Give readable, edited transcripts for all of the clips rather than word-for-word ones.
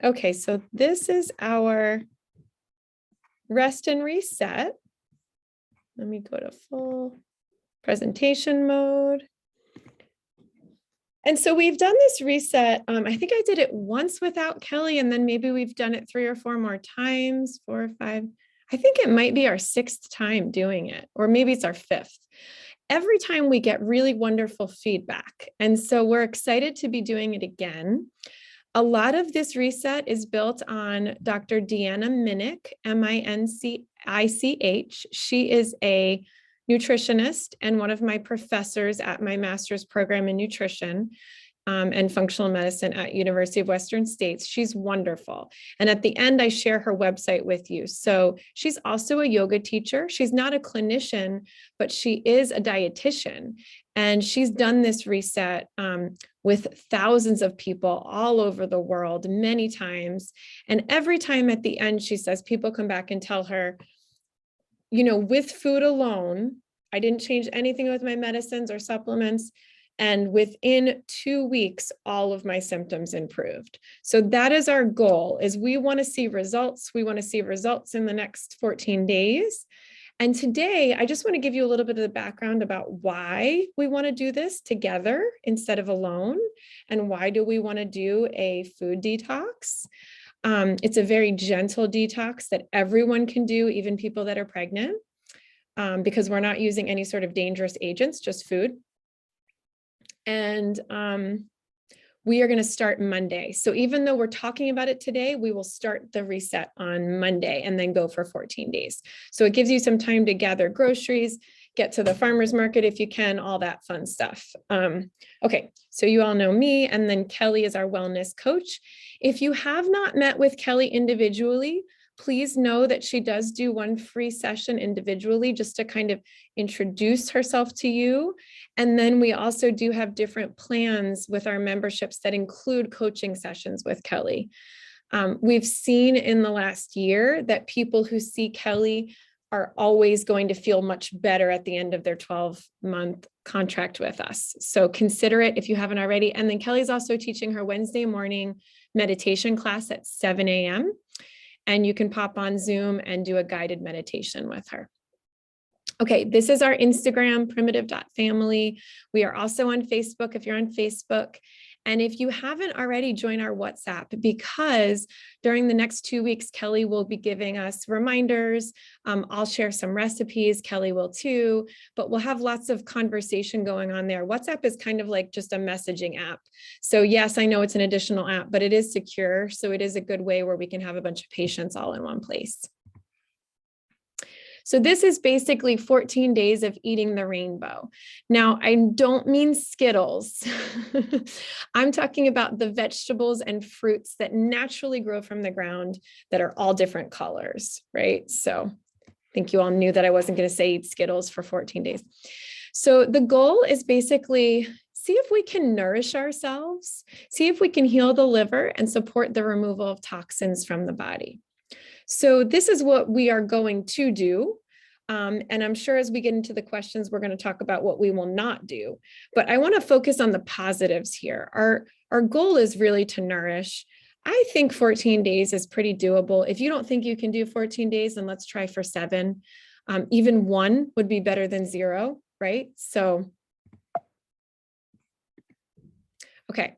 Okay, so this is our rest and reset. Let me go to full presentation mode. And so we've done this reset. I think I did it once without Kelly, and then maybe we've done it 3 or 4 more times, 4 or 5. I think it might be our 6th time doing it, or maybe it's our 5th. Every time we get really wonderful feedback. And so we're excited to be doing it again. A lot of this reset is built on Dr. Deanna Minich, Mincich. She is a nutritionist and one of my professors at my master's program in nutrition and functional medicine at University of Western States. She's wonderful. And at the end, I share her website with you. So she's also a yoga teacher. She's not a clinician, but she is a dietitian. And she's done this reset with thousands of people all over the world many times. And every time at the end, she says, people come back and tell her, you know, with food alone, I didn't change anything with my medicines or supplements. And within 2 weeks, all of my symptoms improved. So that is our goal, is we want to see results. We want to see results in the next 14 days. And today, I just want to give you a little bit of the background about why we want to do this together instead of alone. And why do we want to do a food detox? It's a very gentle detox that everyone can do, even people that are pregnant, because we're not using any sort of dangerous agents, just food. And we are going to start Monday. So even though we're talking about it today, we will start the reset on Monday and then go for 14 days. So it gives you some time to gather groceries, get to the farmer's market if you can, all that fun stuff. Okay, so you all know me, and then Kelly is our wellness coach. If you have not met with Kelly individually, please know that she does do one free session individually just to kind of introduce herself to you. And then we also do have different plans with our memberships that include coaching sessions with Kelly. We've seen in the last year that people who see Kelly are always going to feel much better at the end of their 12-month contract with us. So consider it if you haven't already. And then Kelly's also teaching her Wednesday morning meditation class at 7 a.m. And you can pop on Zoom and do a guided meditation with her. Okay, this is our Instagram, primitive.family. We are also on Facebook if you're on Facebook. And if you haven't already, join our WhatsApp, because during the next 2 weeks, Kelly will be giving us reminders. I'll share some recipes, Kelly will too, but we'll have lots of conversation going on there. WhatsApp is kind of like just a messaging app. So yes, I know it's an additional app, but it is secure. So it is a good way where we can have a bunch of patients all in one place. So this is basically 14 days of eating the rainbow. Now, I don't mean Skittles. I'm talking about the vegetables and fruits that naturally grow from the ground that are all different colors, right? So I think you all knew that I wasn't going to say eat Skittles for 14 days. So the goal is basically see if we can nourish ourselves, see if we can heal the liver and support the removal of toxins from the body. So this is what we are going to do. And I'm sure as we get into the questions, we're going to talk about what we will not do. But I want to focus on the positives here. Our goal is really to nourish. I think 14 days is pretty doable. If you don't think you can do 14 days, then let's try for 7. Even 1 would be better than 0, right? So, okay.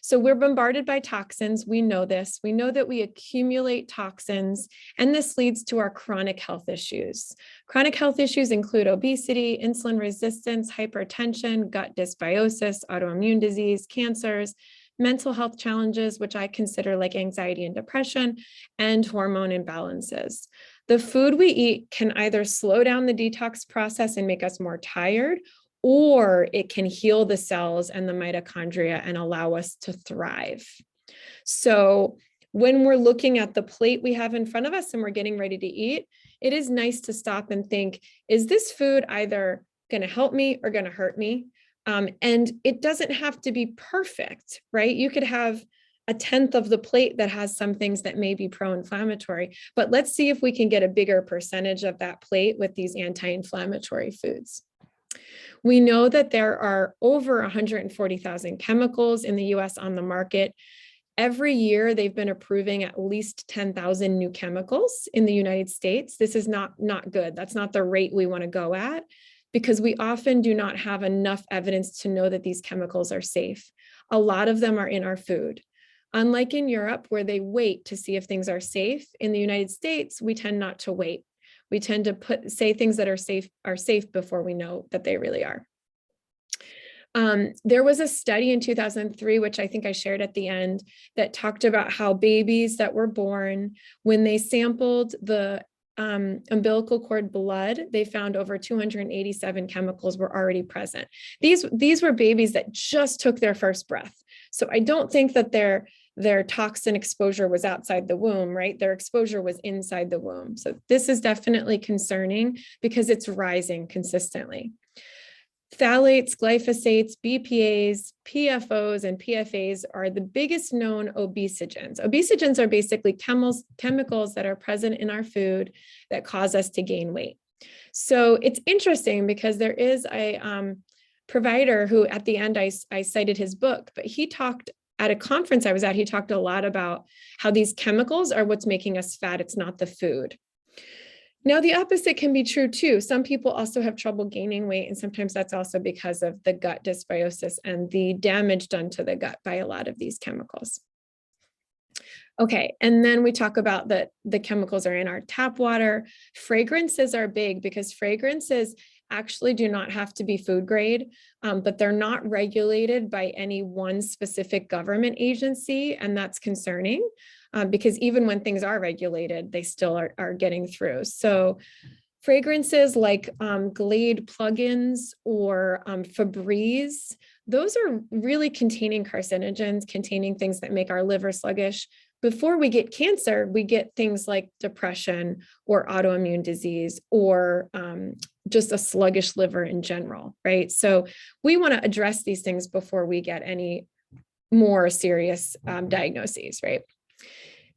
So we're bombarded by toxins. We know this. We know that we accumulate toxins, and this leads to our chronic health issues. Chronic health issues include obesity, insulin resistance, hypertension, gut dysbiosis, autoimmune disease, cancers, mental health challenges, which I consider like anxiety and depression, and hormone imbalances. The food we eat can either slow down the detox process and make us more tired, or it can heal the cells and the mitochondria and allow us to thrive. So when we're looking at the plate we have in front of us and we're getting ready to eat, it is nice to stop and think, is this food either going to help me or going to hurt me? And it doesn't have to be perfect, right? You could have a 1/10 of the plate that has some things that may be pro-inflammatory, but let's see if we can get a bigger percentage of that plate with these anti-inflammatory foods. We know that there are over 140,000 chemicals in the US on the market. Every year, they've been approving at least 10,000 new chemicals in the United States. This is not good. That's not the rate we want to go at, because we often do not have enough evidence to know that these chemicals are safe. A lot of them are in our food. Unlike in Europe, where they wait to see if things are safe, in the United States, we tend not to wait. We tend to say things that are safe before we know that they really are. There was a study in 2003, which I think I shared at the end, that talked about how babies that were born, when they sampled the umbilical cord blood, they found over 287 chemicals were already present. These were babies that just took their first breath. So I don't think that their toxin exposure was outside the womb, right? Their exposure was inside the womb. So this is definitely concerning because it's rising consistently. Phthalates, glyphosates, BPAs, PFOs, and PFAs are the biggest known obesogens. Obesogens are basically chemicals that are present in our food that cause us to gain weight. So it's interesting because there is a provider who, at the end, I cited his book, but he talked at a conference I was at, he talked a lot about how these chemicals are what's making us fat. It's not the food. Now, the opposite can be true too. Some people also have trouble gaining weight, and sometimes that's also because of the gut dysbiosis and the damage done to the gut by a lot of these chemicals. Okay, and then we talk about that the chemicals are in our tap water. Fragrances are big because fragrances actually do not have to be food grade, but they're not regulated by any one specific government agency, and that's concerning. Because even when things are regulated, they still are getting through. So fragrances like Glade plugins or Febreze, those are really containing carcinogens, containing things that make our liver sluggish. Before we get cancer, we get things like depression or autoimmune disease or just a sluggish liver in general, right? So we want to address these things before we get any more serious diagnoses, right?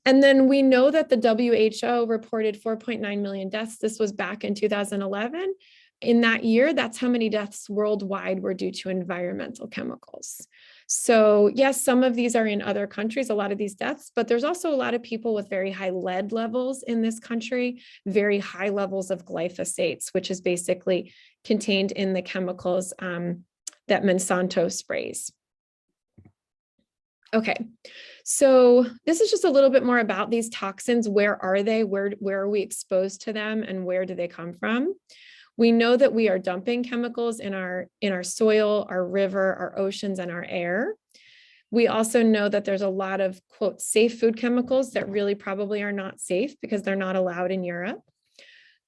And then we know that the WHO reported 4.9 million deaths. This was back in 2011. In that year, that's how many deaths worldwide were due to environmental chemicals. So yes, some of these are in other countries, a lot of these deaths, but there's also a lot of people with very high lead levels in this country, very high levels of glyphosates, which is basically contained in the chemicals that Monsanto sprays. Okay, so this is just a little bit more about these toxins. Where are they? Where are we exposed to them, and where do they come from? We know that we are dumping chemicals in our soil, our river, our oceans, and our air. We also know that there's a lot of, quote, safe food chemicals that really probably are not safe because they're not allowed in Europe.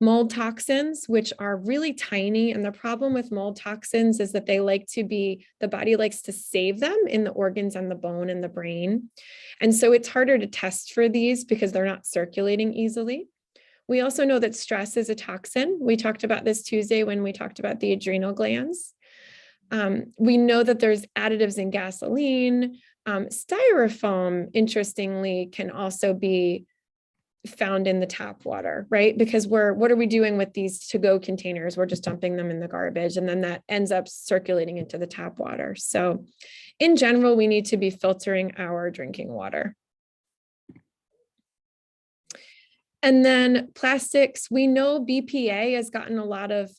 Mold toxins, which are really tiny. And the problem with mold toxins is that the body likes to save them in the organs and the bone and the brain. And so it's harder to test for these because they're not circulating easily. We also know that stress is a toxin. We talked about this Tuesday when we talked about the adrenal glands. We know that there's additives in gasoline. Styrofoam, interestingly, can also be found in the tap water, right? Because what are we doing with these to-go containers? We're just dumping them in the garbage, and then that ends up circulating into the tap water. So in general, we need to be filtering our drinking water. And then plastics, we know BPA has gotten a lot of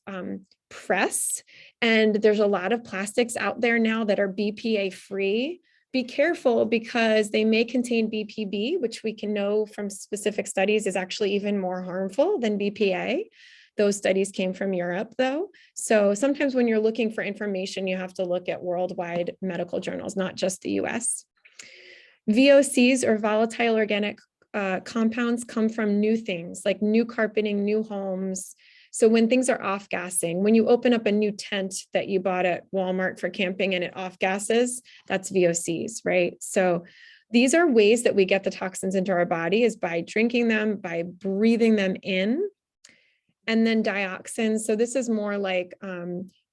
press, and there's a lot of plastics out there now that are BPA free. Be careful because they may contain BPB, which we can know from specific studies is actually even more harmful than BPA. Those studies came from Europe though. So sometimes when you're looking for information, you have to look at worldwide medical journals, not just the US. VOCs, or volatile organic compounds, come from new things like new carpeting, new homes. So when things are off-gassing, when you open up a new tent that you bought at Walmart for camping and it off-gasses, that's VOCs, right? So these are ways that we get the toxins into our body, is by drinking them, by breathing them in. And then dioxins. So this is more like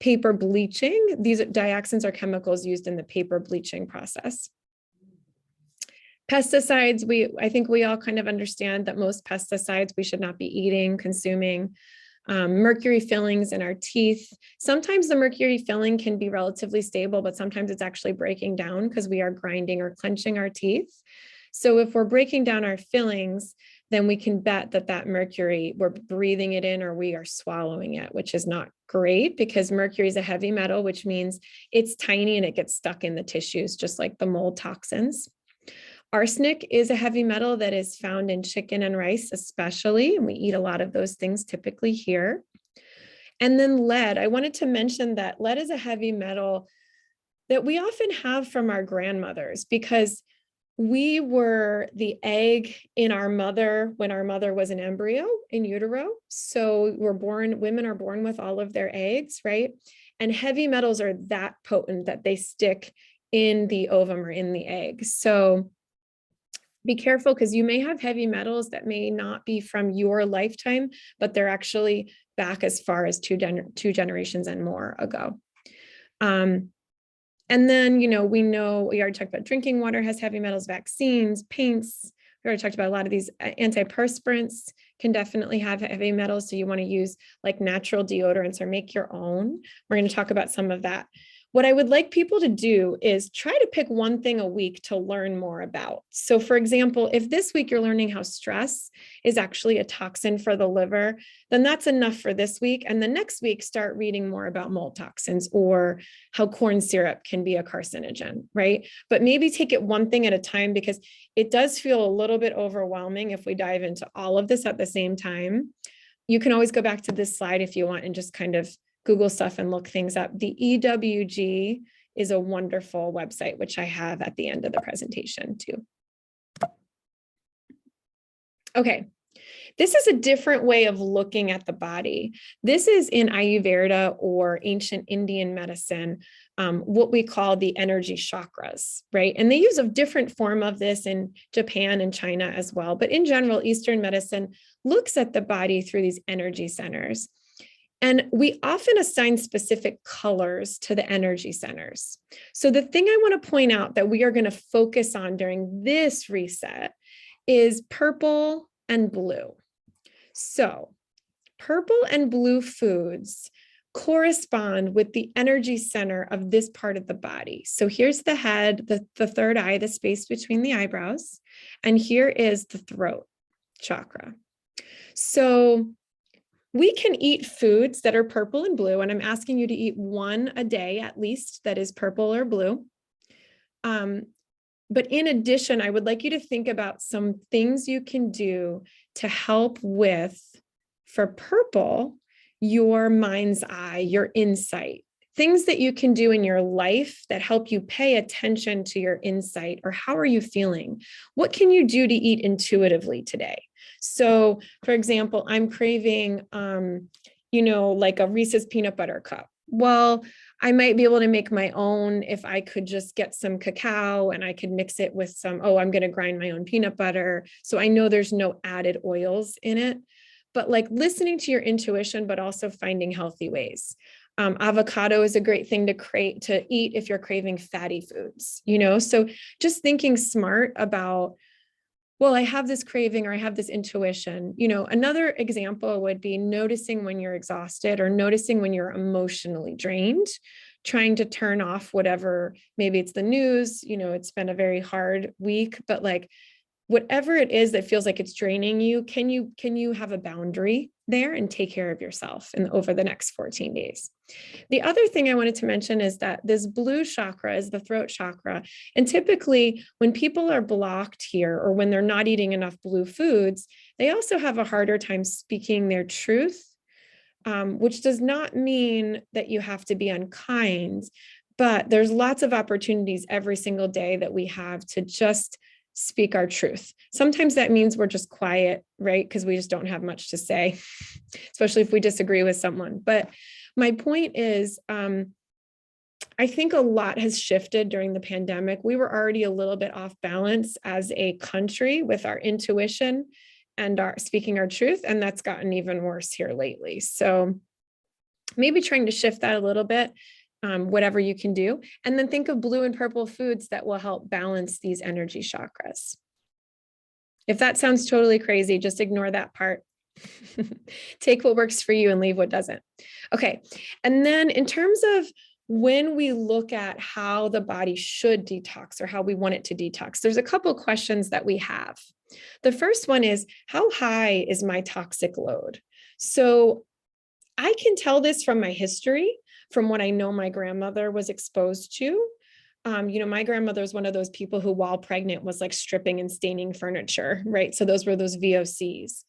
paper bleaching. These dioxins are chemicals used in the paper bleaching process. Pesticides, I think we all kind of understand that most pesticides we should not be eating, consuming. Mercury fillings in our teeth. Sometimes the mercury filling can be relatively stable, but sometimes it's actually breaking down because we are grinding or clenching our teeth. So if we're breaking down our fillings, then we can bet that that mercury, we're breathing it in or we are swallowing it, which is not great because mercury is a heavy metal, which means it's tiny and it gets stuck in the tissues, just like the mold toxins. Arsenic is a heavy metal that is found in chicken and rice, especially, and we eat a lot of those things typically here. And then lead. I wanted to mention that lead is a heavy metal that we often have from our grandmothers because we were the egg in our mother when our mother was an embryo in utero. So women are born with all of their eggs, right? And heavy metals are that potent that they stick in the ovum or in the egg. So be careful because you may have heavy metals that may not be from your lifetime, but they're actually back as far as two generations and more ago. And then, we already talked about drinking water has heavy metals, vaccines, paints. We already talked about a lot of these antiperspirants can definitely have heavy metals. So you want to use like natural deodorants or make your own. We're going to talk about some of that. What I would like people to do is try to pick one thing a week to learn more about. So for example, if this week you're learning how stress is actually a toxin for the liver, then that's enough for this week. And the next week, start reading more about mold toxins or how corn syrup can be a carcinogen, right? But maybe take it one thing at a time because it does feel a little bit overwhelming if we dive into all of this at the same time. You can always go back to this slide if you want and just kind of Google stuff and look things up. The EWG is a wonderful website, which I have at the end of the presentation too. Okay, this is a different way of looking at the body. This is in Ayurveda or ancient Indian medicine, what we call the energy chakras, right? And they use a different form of this in Japan and China as well. But in general, Eastern medicine looks at the body through these energy centers. And we often assign specific colors to the energy centers. So the thing I want to point out that we are going to focus on during this reset is purple and blue. So purple and blue foods correspond with the energy center of this part of the body. So here's the head, the third eye, the space between the eyebrows, and here is the throat chakra. So we can eat foods that are purple and blue, and I'm asking you to eat one a day at least that is purple or blue. But in addition, I would like you to think about some things you can do to help with, for purple, your mind's eye, your insight, things that you can do in your life that help you pay attention to your insight or how are you feeling? What can you do to eat intuitively today? So for example, I'm craving, like a Reese's peanut butter cup. Well, I might be able to make my own if I could just get some cacao and I could mix it with some, I'm going to grind my own peanut butter. So I know there's no added oils in it, but like listening to your intuition, but also finding healthy ways. Avocado is a great thing to eat if you're craving fatty foods, so just thinking smart about, well, I have this craving or I have this intuition. Another example would be noticing when you're exhausted or noticing when you're emotionally drained, trying to turn off whatever, maybe it's the news, it's been a very hard week, but like whatever it is that feels like it's draining you, can you have a boundary there and take care of yourself over the next 14 days? The other thing I wanted to mention is that this blue chakra is the throat chakra. And typically when people are blocked here or when they're not eating enough blue foods, they also have a harder time speaking their truth, which does not mean that you have to be unkind, but there's lots of opportunities every single day that we have to just speak our truth. Sometimes that means we're just quiet, right? Because we just don't have much to say, especially if we disagree with someone. But my point is, I think a lot has shifted during the pandemic. We were already a little bit off balance as a country with our intuition and our speaking our truth, and that's gotten even worse here lately. So maybe trying to shift that a little bit, whatever you can do. And then think of blue and purple foods that will help balance these energy chakras. If that sounds totally crazy, just ignore that part. Take what works for you and leave what doesn't. Okay. And then in terms of when we look at how the body should detox or how we want it to detox, there's a couple questions that we have. The first one is, how high is my toxic load? So I can tell this from my history, from what I know my grandmother was exposed to. My grandmother was one of those people who, while pregnant, was like stripping and staining furniture, right? So those were those VOCs.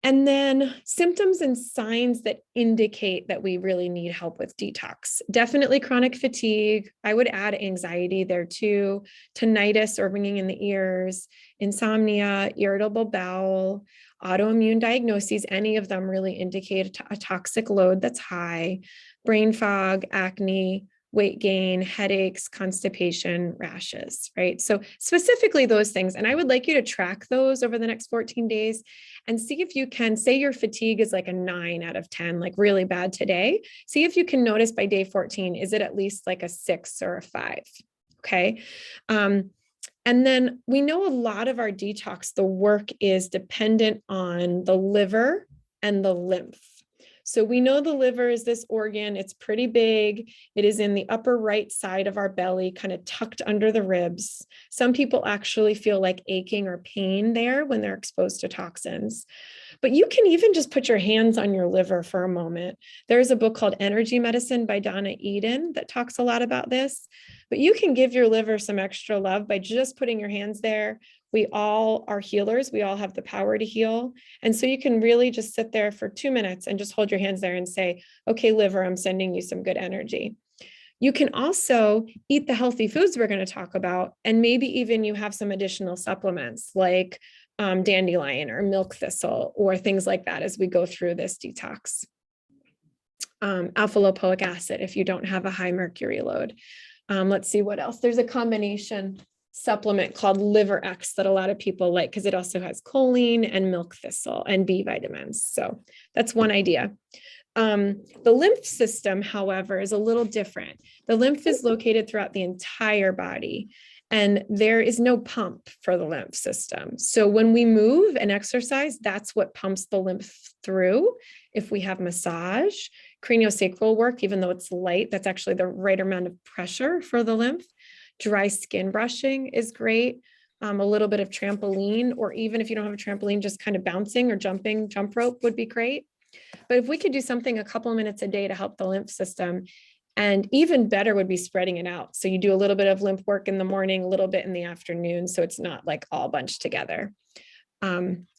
And then symptoms and signs that indicate that we really need help with detox. Definitely chronic fatigue. I would add anxiety there too, tinnitus or ringing in the ears, insomnia, irritable bowel, autoimmune diagnoses. Any of them really indicate a toxic load that's high, brain fog, acne, weight gain, headaches, constipation, rashes, right? So specifically those things. And I would like you to track those over the next 14 days and see if you can, say your fatigue is like a 9 out of 10, like really bad today. See if you can notice by day 14, is it at least like a 6 or a 5? Okay. And then we know a lot of our detox, the work is dependent on the liver and the lymph. So we know the liver is this organ. It's pretty big. It is in the upper right side of our belly, kind of tucked under the ribs. Some people actually feel like aching or pain there when they're exposed to toxins. But you can even just put your hands on your liver for a moment. There's a book called Energy Medicine by Donna Eden that talks a lot about this. But you can give your liver some extra love by just putting your hands there. We all are healers. We all have the power to heal. And so you can really just sit there for 2 minutes and just hold your hands there and say, okay, liver, I'm sending you some good energy. You can also eat the healthy foods we're going to talk about. And maybe even you have some additional supplements like dandelion or milk thistle or things like that as we go through this detox. Alpha lipoic acid if you don't have a high mercury load. Let's see what else. There's a combination supplement called Liver X that a lot of people like because it also has choline and milk thistle and B vitamins. So that's one idea. The lymph system, however, is a little different. The lymph is located throughout the entire body, and there is no pump for the lymph system. So when we move and exercise, that's what pumps the lymph through. If we have massage, craniosacral work, even though it's light, that's actually the right amount of pressure for the lymph. Dry skin brushing is great. A little bit of trampoline, or even if you don't have a trampoline, just kind of bouncing or jumping, jump rope would be great. But if we could do something a couple of minutes a day to help the lymph system, and even better would be spreading it out. So you do a little bit of lymph work in the morning, a little bit in the afternoon, so it's not like all bunched together.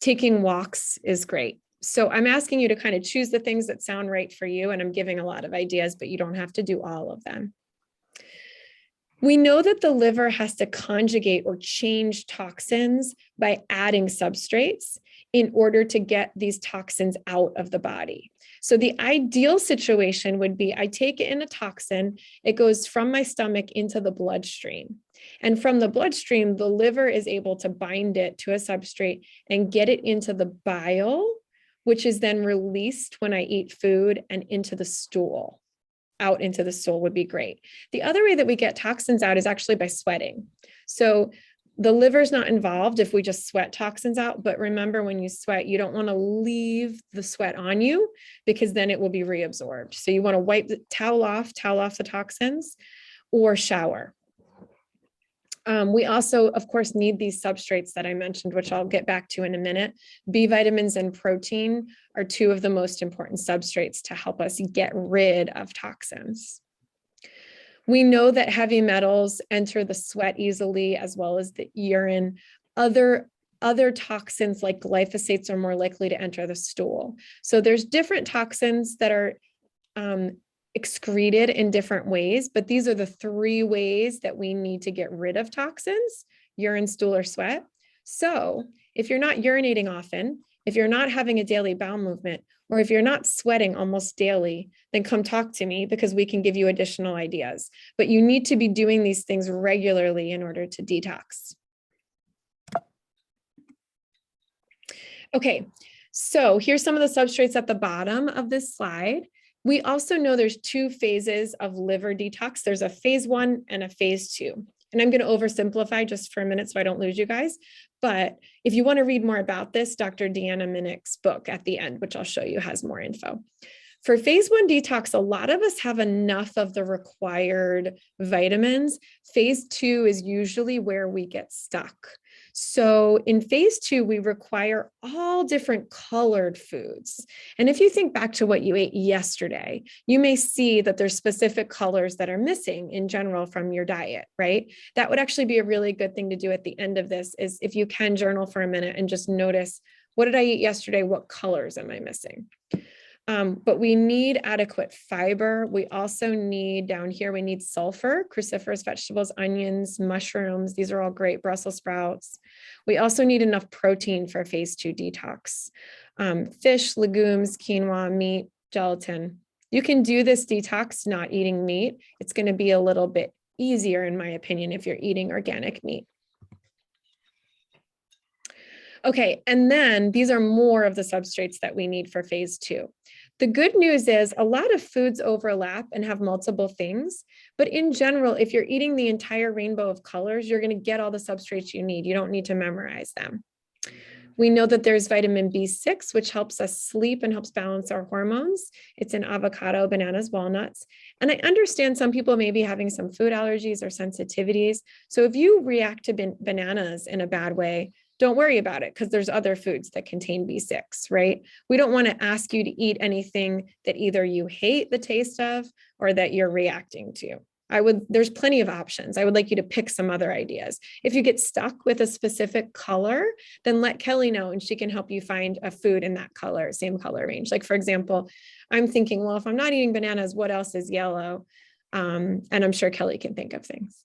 Taking walks is great. So I'm asking you to kind of choose the things that sound right for you, and I'm giving a lot of ideas, but you don't have to do all of them. We know that the liver has to conjugate or change toxins by adding substrates in order to get these toxins out of the body. So the ideal situation would be I take in a toxin, it goes from my stomach into the bloodstream. And from the bloodstream, the liver is able to bind it to a substrate and get it into the bile, which is then released when I eat food and into the stool. Out into the stool would be great. The other way that we get toxins out is actually by sweating. So the liver's not involved if we just sweat toxins out, but remember when you sweat, you don't want to leave the sweat on you because then it will be reabsorbed. So you want to wipe the towel off the toxins or shower. We also, of course, need these substrates that I mentioned, which I'll get back to in a minute. B vitamins and protein are two of the most important substrates to help us get rid of toxins. We know that heavy metals enter the sweat easily, as well as the urine. Other toxins like glyphosates are more likely to enter the stool. So there's different toxins that are excreted in different ways, but these are the 3 ways that we need to get rid of toxins: urine, stool, or sweat. So if you're not urinating often, if you're not having a daily bowel movement, or if you're not sweating almost daily, then come talk to me because we can give you additional ideas. But you need to be doing these things regularly in order to detox. Okay, so here's some of the substrates at the bottom of this slide. We also know there's 2 phases of liver detox. There's a phase 1 and a phase 2. And I'm going to oversimplify just for a minute so I don't lose you guys. But if you want to read more about this, Dr. Deanna Minnick's book at the end, which I'll show you, has more info. For phase 1 detox, a lot of us have enough of the required vitamins. Phase 2 is usually where we get stuck. So in phase 2, we require all different colored foods. And if you think back to what you ate yesterday, you may see that there's specific colors that are missing in general from your diet, right? That would actually be a really good thing to do at the end of this, is if you can journal for a minute and just notice, what did I eat yesterday? What colors am I missing? But we need adequate fiber. We also need, down here, we need sulfur, cruciferous vegetables, onions, mushrooms. These are all great, Brussels sprouts. We also need enough protein for phase 2 detox. Fish, legumes, quinoa, meat, gelatin. You can do this detox not eating meat. It's going to be a little bit easier, in my opinion, if you're eating organic meat. Okay, and then these are more of the substrates that we need for phase 2. The good news is a lot of foods overlap and have multiple things, but in general, if you're eating the entire rainbow of colors, you're going to get all the substrates you need. You don't need to memorize them. We know that there's vitamin B6, which helps us sleep and helps balance our hormones. It's in avocado, bananas, walnuts. And I understand some people may be having some food allergies or sensitivities. So if you react to bananas in a bad way, don't worry about it, because there's other foods that contain B6, right? We don't want to ask you to eat anything that either you hate the taste of or that you're reacting to. There's plenty of options. I would like you to pick some other ideas. If you get stuck with a specific color, then let Kelly know and she can help you find a food in that color, same color range. Like, for example, I'm thinking, well, if I'm not eating bananas, what else is yellow? And I'm sure Kelly can think of things.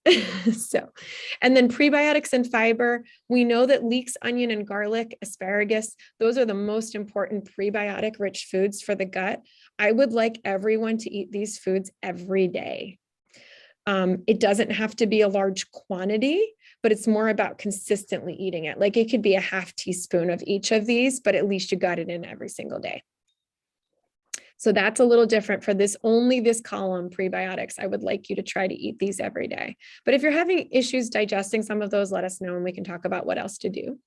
And then prebiotics and fiber. We know that leeks, onion, and garlic, asparagus, those are the most important prebiotic rich foods for the gut. I would like everyone to eat these foods every day. It doesn't have to be a large quantity, but it's more about consistently eating it. Like, it could be a half teaspoon of each of these, but at least you got it in every single day. So that's a little different for only this column, prebiotics. I would like you to try to eat these every day. But if you're having issues digesting some of those, let us know and we can talk about what else to do.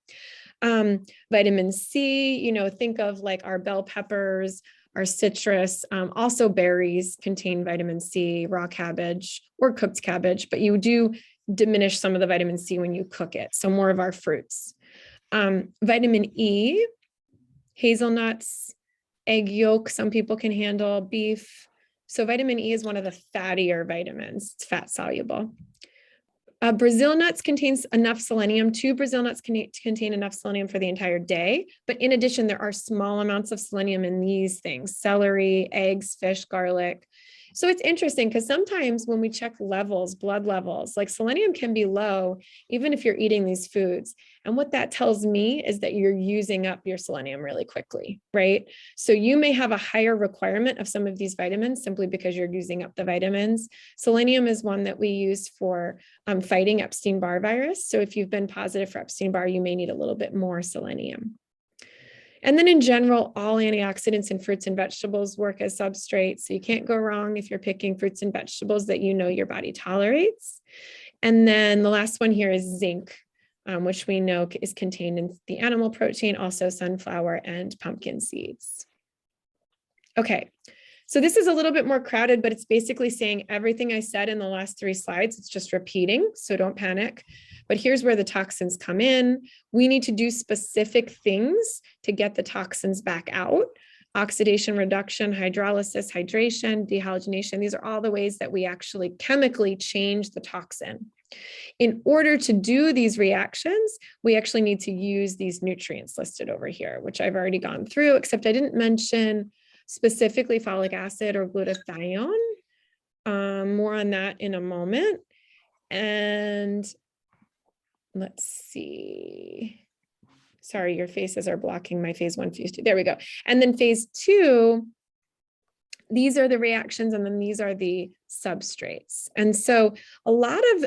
Vitamin C, think of like our bell peppers, our citrus, also berries contain vitamin C, raw cabbage or cooked cabbage, but you do diminish some of the vitamin C when you cook it. So more of our fruits. Vitamin E, hazelnuts, egg yolk, some people can handle, beef. So vitamin E is one of the fattier vitamins. It's fat soluble. Brazil nuts contains enough selenium. 2 Brazil nuts contain enough selenium for the entire day. But in addition, there are small amounts of selenium in these things: celery, eggs, fish, garlic. So it's interesting because sometimes when we check levels, blood levels, like selenium can be low, even if you're eating these foods. And what that tells me is that you're using up your selenium really quickly, right? So you may have a higher requirement of some of these vitamins simply because you're using up the vitamins. Selenium is one that we use for fighting Epstein-Barr virus. So if you've been positive for Epstein-Barr, you may need a little bit more selenium. And then in general, all antioxidants in fruits and vegetables work as substrates. So you can't go wrong if you're picking fruits and vegetables that your body tolerates. And then the last one here is zinc, which we know is contained in the animal protein, also sunflower and pumpkin seeds. Okay, so this is a little bit more crowded, but it's basically saying everything I said in the last 3 slides. It's just repeating, so don't panic. But here's where the toxins come in. We need to do specific things to get the toxins back out. Oxidation reduction, hydrolysis, hydration, dehalogenation. These are all the ways that we actually chemically change the toxin. In order to do these reactions, we actually need to use these nutrients listed over here, which I've already gone through, except I didn't mention specifically folic acid or glutathione. More on that in a moment. And let's see. Sorry, your faces are blocking my phase 1, phase 2. There we go. And then phase 2, these are the reactions, and then these are the substrates. And so a lot of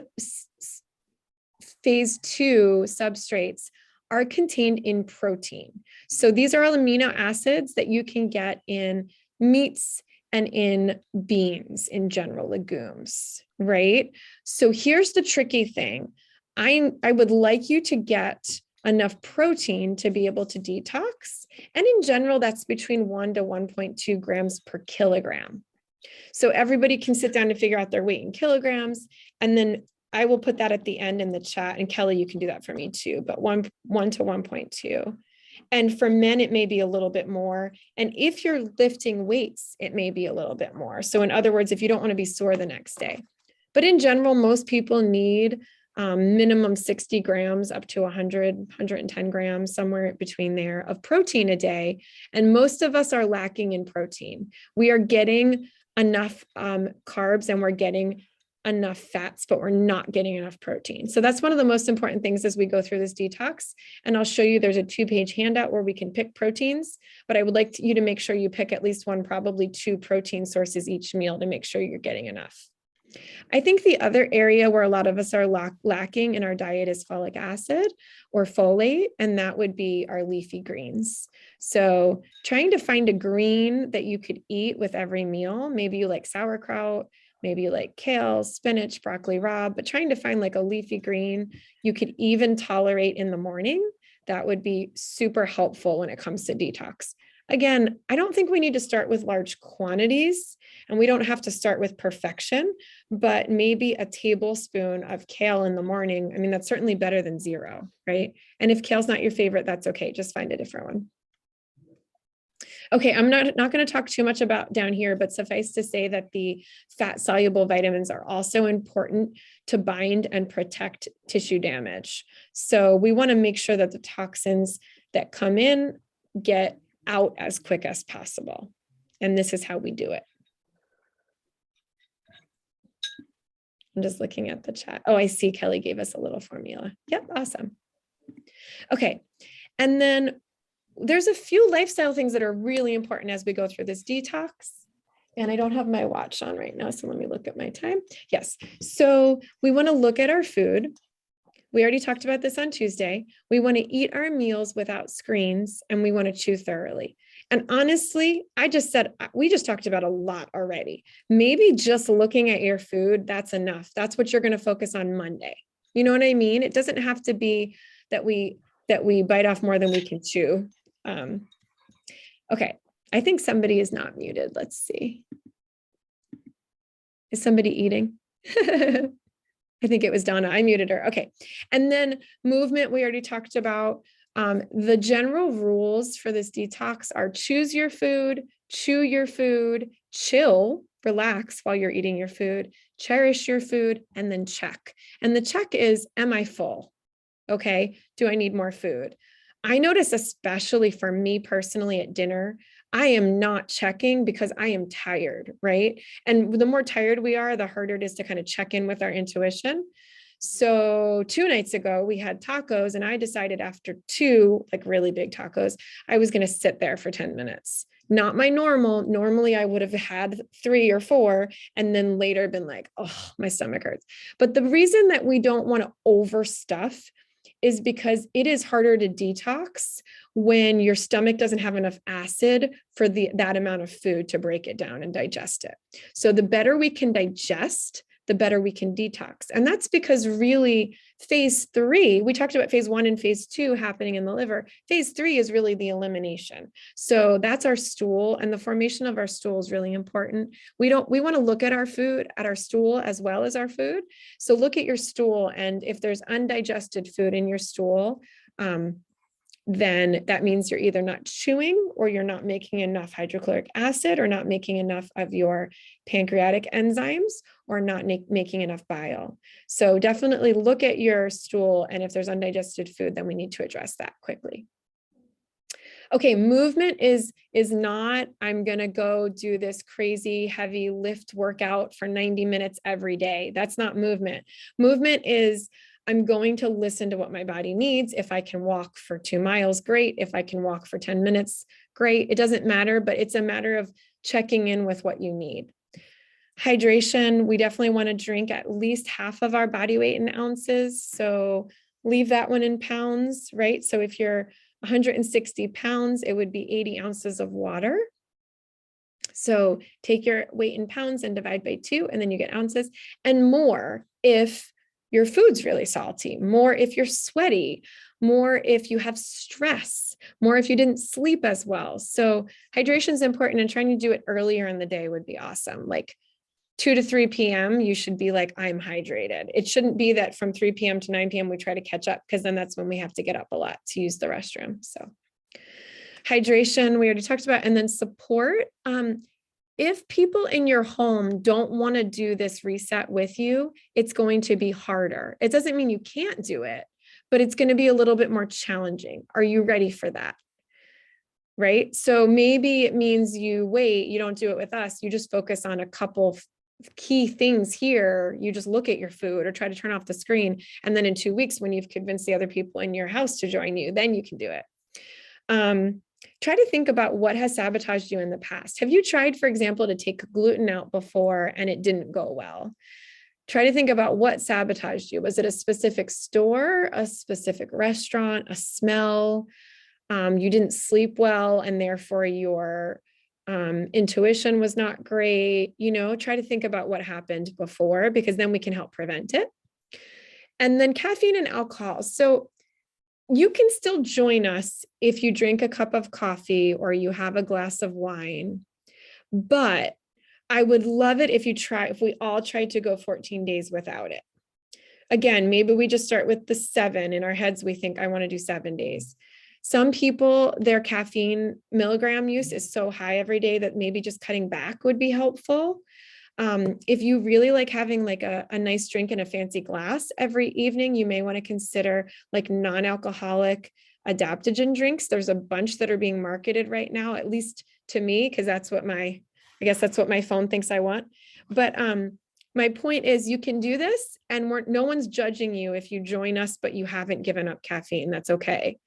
phase 2 substrates are contained in protein. So these are all amino acids that you can get in meats, and in beans in general, legumes, right? So here's the tricky thing. I would like you to get enough protein to be able to detox. And in general, that's between 1 to 1.2 grams per kilogram. So everybody can sit down and figure out their weight in kilograms. And then I will put that at the end in the chat. And Kelly, you can do that for me too, but 1 to 1.2. And for men, it may be a little bit more. And if you're lifting weights, it may be a little bit more. So in other words, if you don't want to be sore the next day. But in general, most people need minimum 60 grams up to 100, 110 grams, somewhere between there of protein a day. And most of us are lacking in protein. We are getting enough carbs and we're getting enough fats, but we're not getting enough protein. So that's one of the most important things as we go through this detox. And I'll show you, there's a 2-page handout where we can pick proteins, but I would like you to make sure you pick at least one, probably 2 protein sources each meal to make sure you're getting enough. I think the other area where a lot of us are lacking in our diet is folic acid or folate, and that would be our leafy greens. So trying to find a green that you could eat with every meal, maybe you like sauerkraut, maybe you like kale, spinach, broccoli rabe, but trying to find like a leafy green you could even tolerate in the morning, that would be super helpful when it comes to detox. Again, I don't think we need to start with large quantities and we don't have to start with perfection, but maybe a tablespoon of kale in the morning. I mean, that's certainly better than 0, right? And if kale's not your favorite, that's okay. Just find a different one. Okay, I'm not going to talk too much about down here, but suffice to say that the fat soluble vitamins are also important to bind and protect tissue damage. So we want to make sure that the toxins that come in get out as quick as possible. And this is how we do it. I'm just looking at the chat. Oh, I see Kelly gave us a little formula. Yep, awesome. Okay, and then there's a few lifestyle things that are really important as we go through this detox. And I don't have my watch on right now, so let me look at my time. Yes, so we want to look at our food. We already talked about this on Tuesday. We want to eat our meals without screens, and we want to chew thoroughly. And honestly, we just talked about a lot already. Maybe just looking at your food, that's enough. That's what you're going to focus on Monday. You know what I mean? It doesn't have to be that we bite off more than we can chew. Okay, I think somebody is not muted. Let's see. Is somebody eating? I think it was Donna. I muted her. Okay. And then movement, we already talked about. The general rules for this detox are choose your food, chew your food, chill, relax while you're eating your food, cherish your food, and then check. And the check is, am I full? Okay. Do I need more food? I notice, especially for me personally at dinner, I am not checking because I am tired, right? And the more tired we are, the harder it is to kind of check in with our intuition. So 2 nights ago, we had tacos, and I decided after 2 like really big tacos, I was going to sit there for 10 minutes. Not my normal. Normally, I would have had 3 or 4 and then later been like, oh, my stomach hurts. But the reason that we don't want to overstuff is because it is harder to detox when your stomach doesn't have enough acid for that amount of food to break it down and digest it. So the better we can digest, the better we can detox. And that's because really phase 3, we talked about phase 1 and phase 2 happening in the liver. Phase 3 is really the elimination. So that's our stool, and the formation of our stool is really important. We want to look at our food, at our stool as well as our food. So look at your stool, and if there's undigested food in your stool, then that means you're either not chewing or you're not making enough hydrochloric acid or not making enough of your pancreatic enzymes or not making enough bile. So definitely look at your stool, and if there's undigested food, then we need to address that quickly. Okay, movement is not, I'm gonna go do this crazy heavy lift workout for 90 minutes every day. That's not movement. Movement is, I'm going to listen to what my body needs. If I can walk for 2 miles, great. If I can walk for 10 minutes, great. It doesn't matter, but it's a matter of checking in with what you need. Hydration, we definitely want to drink at least half of our body weight in ounces. So leave that one in pounds, right? So if you're 160 pounds, it would be 80 ounces of water. So take your weight in pounds and divide by 2, and then you get ounces, and more if your food's really salty, more if you're sweaty, more if you have stress, more if you didn't sleep as well. So hydration is important, and trying to do it earlier in the day would be awesome. Like 2 to 3 p.m., you should be like, I'm hydrated. It shouldn't be that from 3 p.m. to 9 p.m. we try to catch up, because then that's when we have to get up a lot to use the restroom. So hydration, we already talked about, and then support. If people in your home don't want to do this reset with you, it's going to be harder. It doesn't mean you can't do it, but it's going to be a little bit more challenging. Are you ready for that? Right? So maybe it means you wait, you don't do it with us. You just focus on a couple key things here. You just look at your food or try to turn off the screen. And then in 2 weeks, when you've convinced the other people in your house to join you, then you can do it. Try to think about what has sabotaged you in the past. Have you tried, for example, to take gluten out before and it didn't go well? Try to think about what sabotaged you. Was it a specific store, a specific restaurant, a smell? You didn't sleep well, and therefore your intuition was not great. Try to think about what happened before, because then we can help prevent it. And then caffeine and alcohol. So you can still join us if you drink a cup of coffee or you have a glass of wine, but I would love it if we all tried to go 14 days without it. Again, maybe we just start with the 7. In our heads, we think, I want to do 7 days. Some people, their caffeine milligram use is so high every day that maybe just cutting back would be helpful. If you really like having like a nice drink in a fancy glass every evening, you may want to consider like non-alcoholic adaptogen drinks. There's a bunch that are being marketed right now, at least to me, because that's what I guess that's what my phone thinks I want. But my point is, you can do this, and no one's judging you if you join us, but you haven't given up caffeine. That's okay.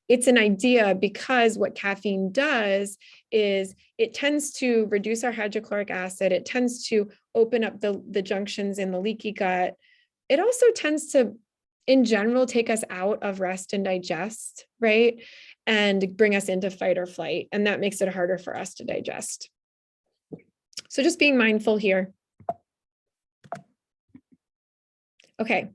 It's an idea, because what caffeine does is it tends to reduce our hydrochloric acid. It tends to open up the junctions in the leaky gut. It also tends to, in general, take us out of rest and digest, right? And bring us into fight or flight. And that makes it harder for us to digest. So just being mindful here. Okay.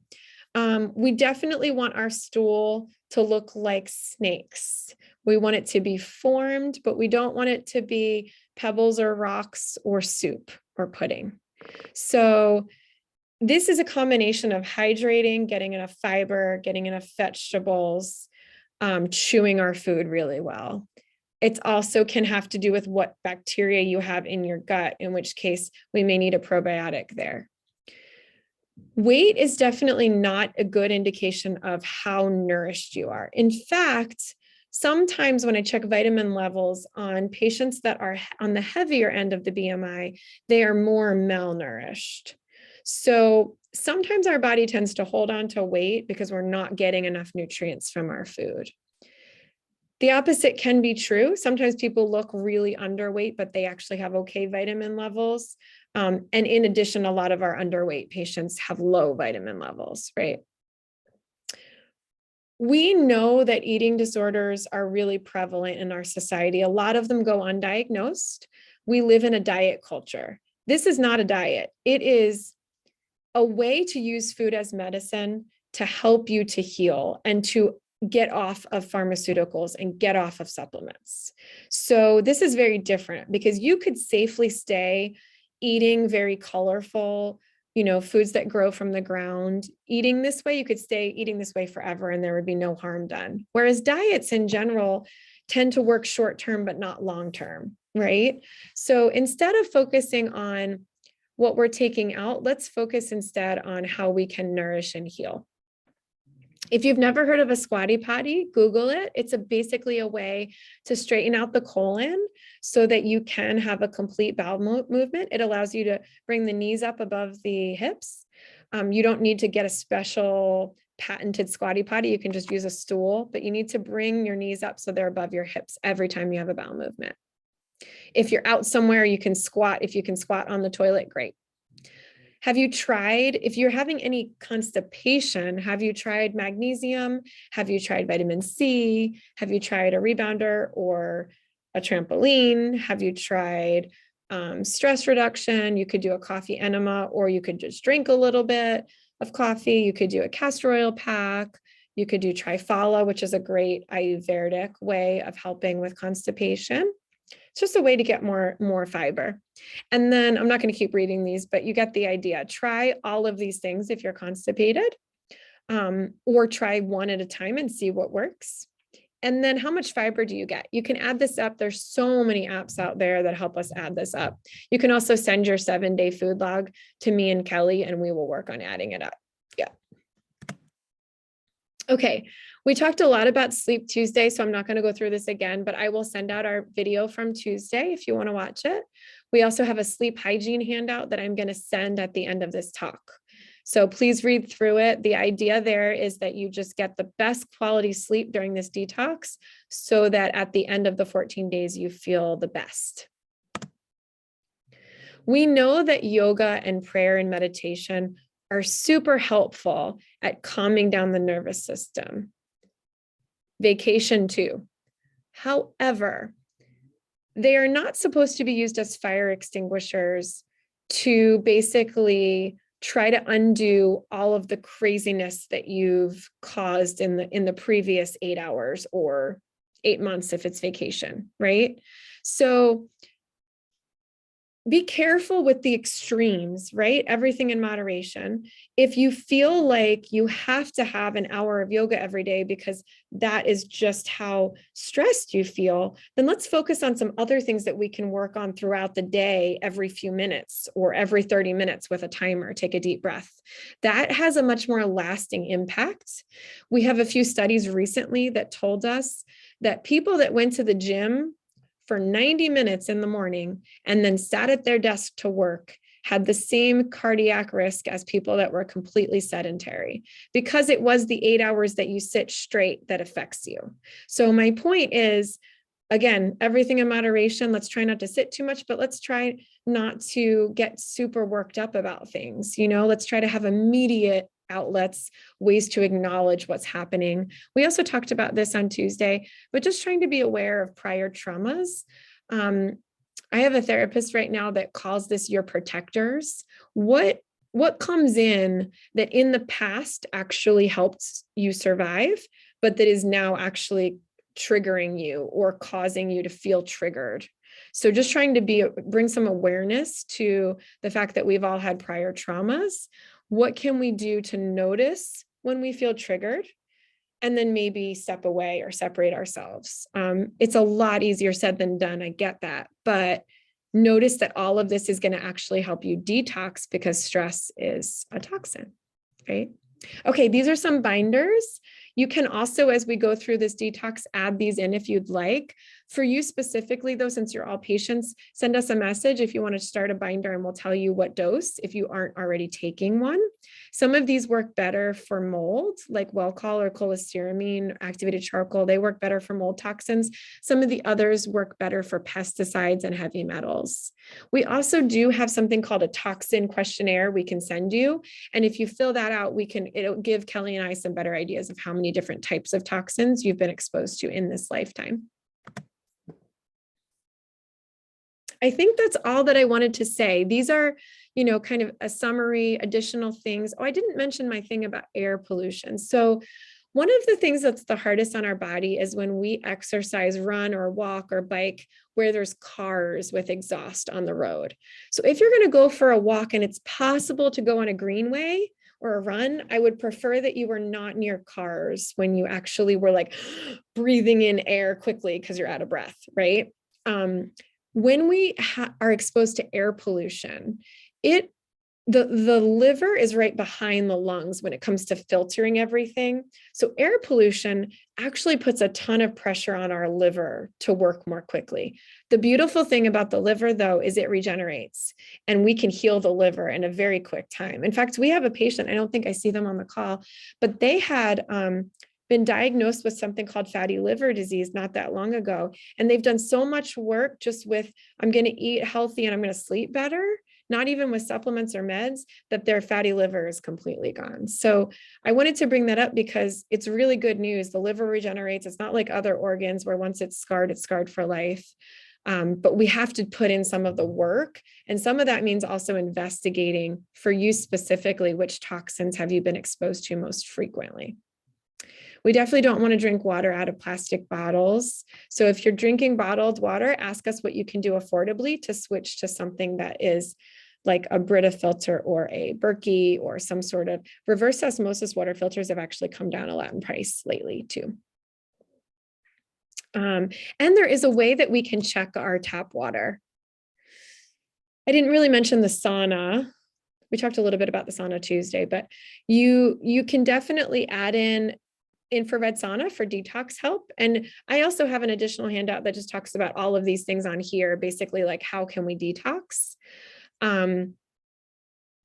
We definitely want our stool to look like snakes. We want it to be formed, but we don't want it to be pebbles or rocks or soup or pudding. So this is a combination of hydrating, getting enough fiber, getting enough vegetables, chewing our food really well. It also can have to do with what bacteria you have in your gut, in which case we may need a probiotic there. Weight is definitely not a good indication of how nourished you are. In fact, sometimes when I check vitamin levels on patients that are on the heavier end of the BMI, they are more malnourished. So sometimes our body tends to hold on to weight because we're not getting enough nutrients from our food. The opposite can be true. Sometimes people look really underweight, but they actually have okay vitamin levels. And in addition, a lot of our underweight patients have low vitamin levels, right? We know that eating disorders are really prevalent in our society. A lot of them go undiagnosed. We live in a diet culture. This is not a diet. It is a way to use food as medicine to help you to heal and to get off of pharmaceuticals and get off of supplements. So this is very different, because you could safely stay eating very colorful, foods that grow from the ground. Eating this way, you could stay eating this way forever and there would be no harm done. Whereas diets in general tend to work short-term, but not long-term, right? So instead of focusing on what we're taking out, let's focus instead on how we can nourish and heal. If you've never heard of a squatty potty, Google it. It's basically a way to straighten out the colon so that you can have a complete bowel movement. It allows you to bring the knees up above the hips. You don't need to get a special patented squatty potty. You can just use a stool, but you need to bring your knees up so they're above your hips every time you have a bowel movement. If you're out somewhere, you can squat. If you can squat on the toilet, great. Have you tried, if you're having any constipation, have you tried magnesium? Have you tried vitamin C? Have you tried a rebounder or a trampoline? Have you tried stress reduction? You could do a coffee enema, or you could just drink a little bit of coffee. You could do a castor oil pack. You could do trifala, which is a great Ayurvedic way of helping with constipation. It's just a way to get more fiber. And then I'm not going to keep reading these, but you get the idea. Try all of these things if you're constipated, or try one at a time and see what works. And then how much fiber do you get? You can add this up. There's so many apps out there that help us add this up. You can also send your 7-day food log to me and Kelly, and we will work on adding it up. Yeah. Okay. We talked a lot about Sleep Tuesday, so I'm not going to go through this again, but I will send out our video from Tuesday if you want to watch it. We also have a sleep hygiene handout that I'm going to send at the end of this talk. So please read through it. The idea there is that you just get the best quality sleep during this detox so that at the end of the 14 days, you feel the best. We know that yoga and prayer and meditation are super helpful at calming down the nervous system. Vacation too. However, they are not supposed to be used as fire extinguishers to basically try to undo all of the craziness that you've caused in the previous 8 hours or 8 months if it's vacation, right? So be careful with the extremes, right? Everything in moderation. If you feel like you have to have an hour of yoga every day because that is just how stressed you feel, then let's focus on some other things that we can work on throughout the day, every few minutes or every 30 minutes with a timer. Take a deep breath. That has a much more lasting impact. We have a few studies recently that told us that people that went to the gym for 90 minutes in the morning and then sat at their desk to work had the same cardiac risk as people that were completely sedentary, because it was the 8 hours that you sit straight that affects you. So my point is, again, everything in moderation. Let's try not to sit too much, but let's try not to get super worked up about things. Let's try to have immediate outlets, ways to acknowledge what's happening. We also talked about this on Tuesday, but just trying to be aware of prior traumas. I have a therapist right now that calls this your protectors. What comes in that in the past actually helped you survive, but that is now actually triggering you or causing you to feel triggered? So just trying to bring some awareness to the fact that we've all had prior traumas. What can we do to notice when we feel triggered, and then maybe step away or separate ourselves? It's a lot easier said than done. I get that, but notice that all of this is going to actually help you detox, because stress is a toxin, right? Okay, these are some binders. You can also, as we go through this detox, add these in if you'd like. For you specifically, though, since you're all patients, send us a message if you want to start a binder, and we'll tell you what dose if you aren't already taking one. Some of these work better for mold, like Welchol or cholestyramine, activated charcoal. They work better for mold toxins. Some of the others work better for pesticides and heavy metals. We also do have something called a toxin questionnaire we can send you. And if you fill that out, it'll give Kelly and I some better ideas of how many different types of toxins you've been exposed to in this lifetime. I think that's all that I wanted to say. These are, kind of a summary, additional things. Oh, I didn't mention my thing about air pollution. So one of the things that's the hardest on our body is when we exercise, run or walk or bike where there's cars with exhaust on the road. So if you're going to go for a walk and it's possible to go on a greenway or a run, I would prefer that you were not near cars when you actually were like breathing in air quickly because you're out of breath, right? When we are exposed to air pollution, the liver is right behind the lungs when it comes to filtering everything. So air pollution actually puts a ton of pressure on our liver to work more quickly. The beautiful thing about the liver, though, is it regenerates, and we can heal the liver in a very quick time. In fact, we have a patient, I don't think I see them on the call, but they had been diagnosed with something called fatty liver disease not that long ago. And they've done so much work just with, I'm going to eat healthy and I'm going to sleep better. not even with supplements or meds, that their fatty liver is completely gone. So I wanted to bring that up because it's really good news. The liver regenerates. It's not like other organs where once it's scarred for life. But we have to put in some of the work. And some of that means also investigating for you specifically, which toxins have you been exposed to most frequently. We definitely don't want to drink water out of plastic bottles. So if you're drinking bottled water, ask us what you can do affordably to switch to something that is like a Brita filter or a Berkey or some sort of reverse osmosis water filters have actually come down a lot in price lately too. And there is a way that we can check our tap water. I didn't really mention the sauna. We talked a little bit about the sauna Tuesday, but you can definitely add in infrared sauna for detox help. And I also have an additional handout that just talks about all of these things on here, basically like how can we detox?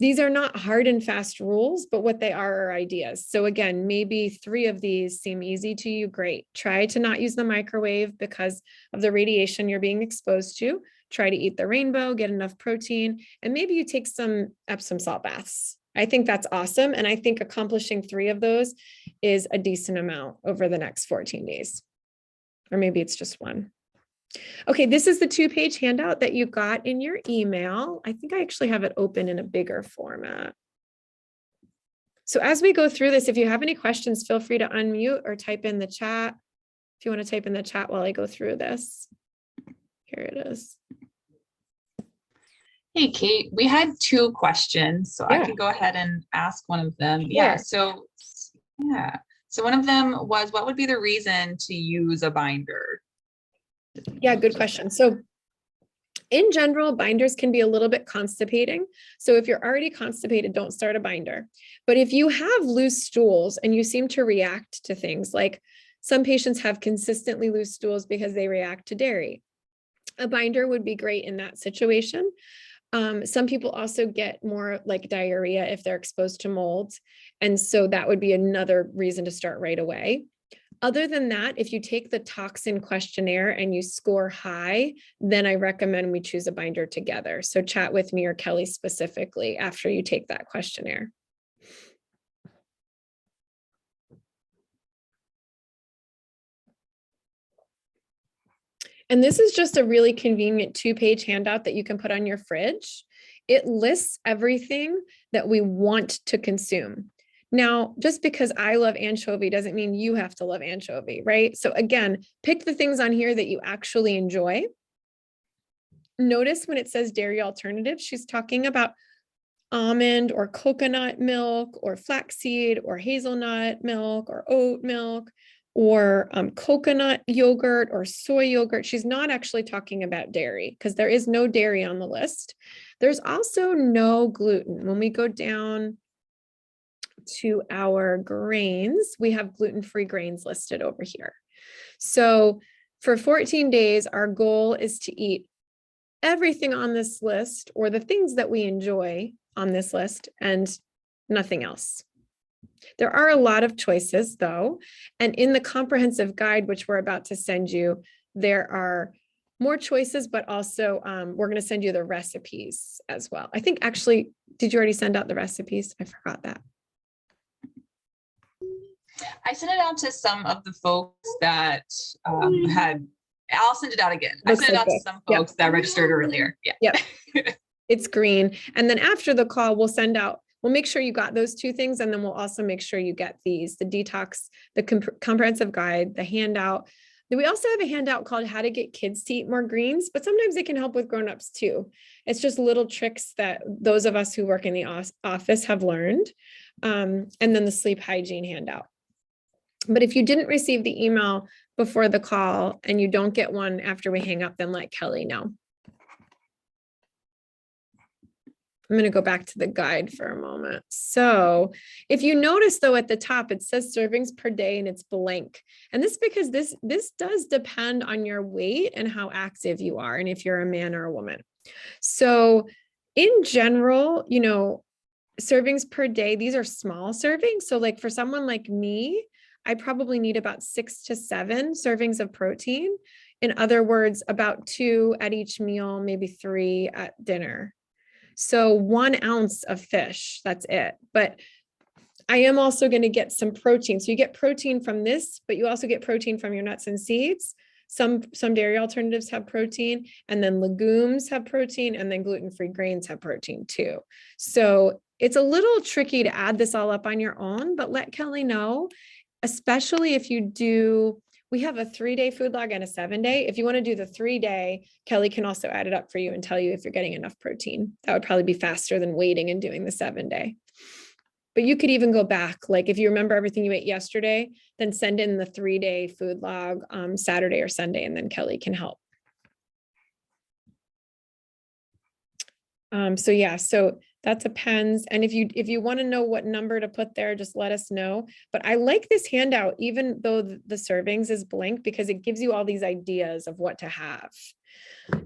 These are not hard and fast rules, but what they are ideas. So again, maybe 3 of these seem easy to you. Great. Try to not use the microwave because of the radiation you're being exposed to. Try to eat the rainbow, get enough protein, and maybe you take some Epsom salt baths. I think that's awesome. And I think accomplishing 3 of those is a decent amount over the next 14 days. Or maybe it's just 1. Okay, this is the 2-page handout that you got in your email. I think I actually have it open in a bigger format. So as we go through this, if you have any questions, feel free to unmute or type in the chat. If you want to type in the chat while I go through this. Here it is. Hey, Kate, we had 2 questions, so I can go ahead and ask one of them. Sure. So one of them was, what would be the reason to use a binder? Yeah, good question. So in general, binders can be a little bit constipating. So if you're already constipated, don't start a binder. But if you have loose stools and you seem to react to things, like some patients have consistently loose stools because they react to dairy, a binder would be great in that situation. Some people also get more like diarrhea if they're exposed to mold. And so that would be another reason to start right away. Other than that, if you take the toxin questionnaire and you score high, then I recommend we choose a binder together. So chat with me or Kelly specifically after you take that questionnaire. And this is just a really convenient 2-page handout that you can put on your fridge. It lists everything that we want to consume. Now, just because I love anchovy doesn't mean you have to love anchovy, right? So again, pick the things on here that you actually enjoy. Notice when it says dairy alternatives, she's talking about almond or coconut milk or flaxseed or hazelnut milk or oat milk or coconut yogurt or soy yogurt. She's not actually talking about dairy because there is no dairy on the list. There's also no gluten. When we go down to our grains, we have gluten-free grains listed over here. So for 14 days, our goal is to eat everything on this list or the things that we enjoy on this list and nothing else. There are a lot of choices though. And in the comprehensive guide, which we're about to send you, there are more choices, but also we're going to send you the recipes as well. I think actually, did you already send out the recipes? I forgot that. I sent it out to some of the folks that I'll send it out again. I sent it out to some folks that registered earlier. Yep. It's green. And then after the call, we'll make sure you got those 2 things. And then we'll also make sure you get the detox, the comprehensive guide, the handout. We also have a handout called How to Get Kids to Eat More Greens, but sometimes it can help with grownups too. It's just little tricks that those of us who work in the office have learned. And then the sleep hygiene handout. But if you didn't receive the email before the call and you don't get one after we hang up, then let Kelly know. I'm going to go back to the guide for a moment. So if you notice though, at the top, it says servings per day and it's blank. And this because this does depend on your weight and how active you are. And if you're a man or a woman. So in general, servings per day, these are small servings. So like for someone like me, I probably need about 6 to 7 servings of protein. In other words, about 2 at each meal, maybe 3 at dinner. So 1 ounce of fish, that's it. But I am also going to get some protein. So you get protein from this, but you also get protein from your nuts and seeds. Some dairy alternatives have protein, and then legumes have protein, and then gluten-free grains have protein too. So it's a little tricky to add this all up on your own, but let Kelly know, especially if you do, we have a 3-day food log and a 7-day. If you want to do the 3-day, Kelly can also add it up for you and tell you if you're getting enough protein. That would probably be faster than waiting and doing the 7-day. But you could even go back, like if you remember everything you ate yesterday, then send in the 3-day food log Saturday or Sunday, and then Kelly can help. So yeah, so that depends. And if you want to know what number to put there, just let us know. But I like this handout, even though the servings is blank, because it gives you all these ideas of what to have.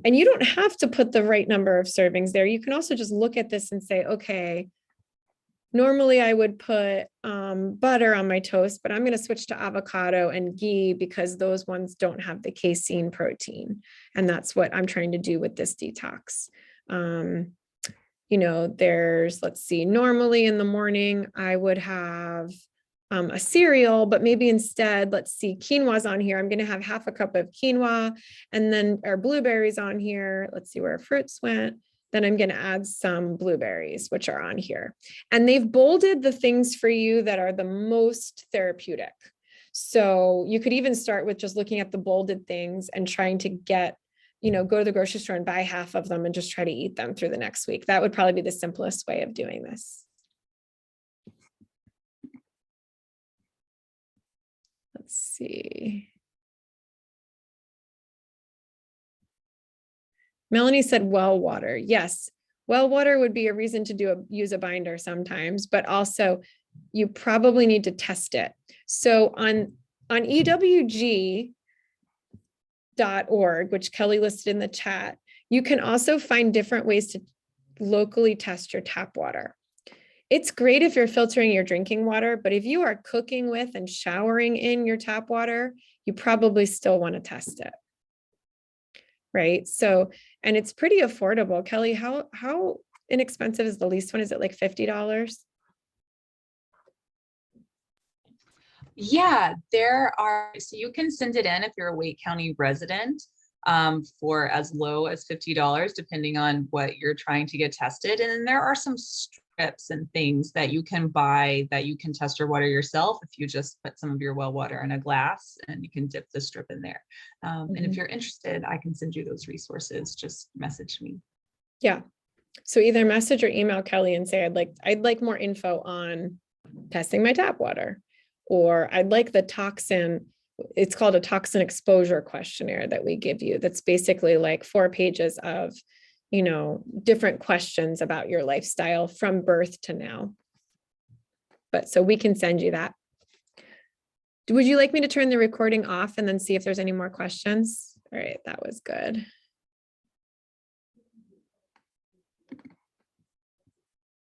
And you don't have to put the right number of servings there. You can also just look at this and say, okay, normally I would put butter on my toast, but I'm going to switch to avocado and ghee because those ones don't have the casein protein. And that's what I'm trying to do with this detox. You know, there's, let's see, normally in the morning, I would have a cereal, but maybe instead, let's see, quinoa's on here. I'm going to have half a cup of quinoa, and then our blueberries on here. Let's see where our fruits went. Then I'm going to add some blueberries, which are on here. And they've bolded the things for you that are the most therapeutic. So you could even start with just looking at the bolded things and trying to get, you know, go to the grocery store and buy half of them and just try to eat them through the next week. That would probably be the simplest way of doing this. Let's see. Melanie said well water. Yes, well water would be a reason to use a binder sometimes, but also you probably need to test it. So on EWG.org, which Kelly listed in the chat, you can also find different ways to locally test your tap water. It's great if you're filtering your drinking water, but if you are cooking with and showering in your tap water, you probably still want to test it. Right? So, and it's pretty affordable. Kelly, how inexpensive is the least one? Is it like $50? Yeah, there are, so you can send it in if you're a Wake County resident for as low as $50, depending on what you're trying to get tested. And then there are some strips and things that you can buy that you can test your water yourself if you just put some of your well water in a glass and you can dip the strip in there. And if you're interested, I can send you those resources. Just message me. Yeah. So either message or email Kelly and say, I'd like more info on testing my tap water, or I'd like the toxin. It's called a toxin exposure questionnaire that we give you. That's basically like 4 pages of, you know, different questions about your lifestyle from birth to now. But so we can send you that. Would you like me to turn the recording off and then see if there's any more questions? All right, that was good.